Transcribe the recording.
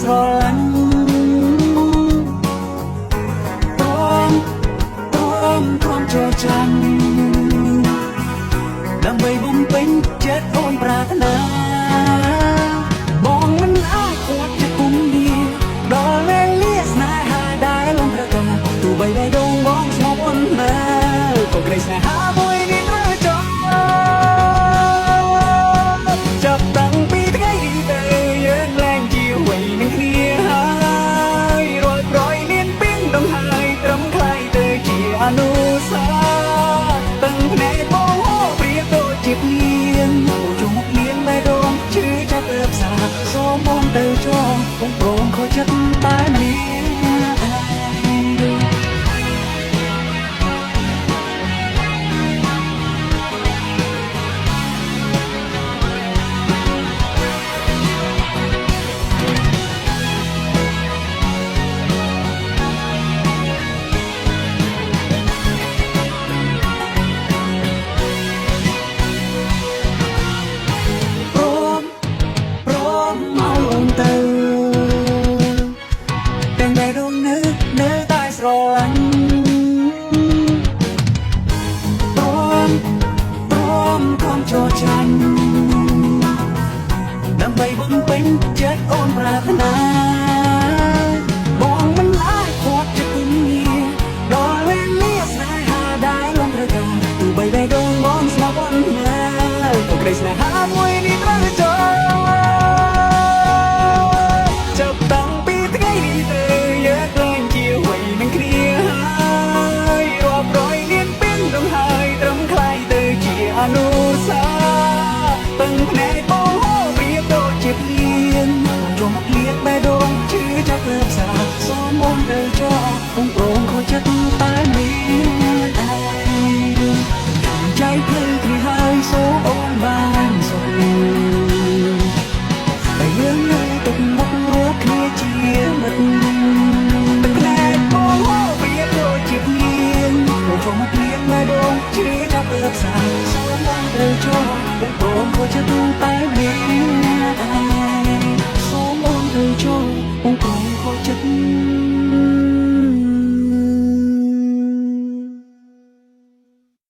ស្រឡាញ់ព្រមចូលចាំដើម្បីបំពេញចិត្តអូនប្រាថ្នាបងមិនអាចអួតចិត្តគុំនេះដល់វេលាស្នេហាដែលលំប្រកាទោះបីដែលដងបងស្មោះអូនណាក៏ក្តីស្នេហាមួយនេះត្រូវចង់ចាប់តាំងពីថ្ងៃនេះទៅយើងឡើងជាវ័យនឹងគ្នាហើយរាល់ប្រយនានពីងដងហើយត្រឹមខ្លាយទៅជាអនុស្សាវរីយ៍តាំងភ្នែកបងអូព្រៀបដូចជាភ្លៀងជុំមុខលៀងបែរងឈឺចាប់អើបសាសូមបងទៅចងបងព្រមខូចចិត្តតែម្នាក់ដើម្បីបំពេញចិត្តអូនប្រាថ្នាបងមិនអាចខកចិត្តគុំនេះដល់វេលាស្នេហាដែលលំត្រូវការទោះបីដែលដងបងស្មោះអូនណាក៏ក្តីស្នេហាមួយនេះត្រូវចង់ចាប់តាំងពីថ្ងៃនេះទៅយើងឡើងជាវ័យនឹងគ្នាហើយរាប់រយនានពីងដងហើយត្រឹមខ្លាយទៅជាអនុស្សាវរីយ៍តាំងភ្នែកបងជាភ្លៀងជុំភ្លៀងបែរដងឈឺចាប់លើផ្សារសូមបងទៅចោលបងព្រមខូចចិត្តតែមានใจភ្លឺគ្នាហើយសូមអូនបានសុខតែយើងនៅទុកមុខរកគ្នាជាមិត្តទឹកភ្នែកបងអូព្រៀបដូចជាភ្លៀងជុំភ្លៀងបែរដងឈឺចាប់លើផ្សារសូមបងទៅចោលបងព្រមខូចចិត្តតែមាន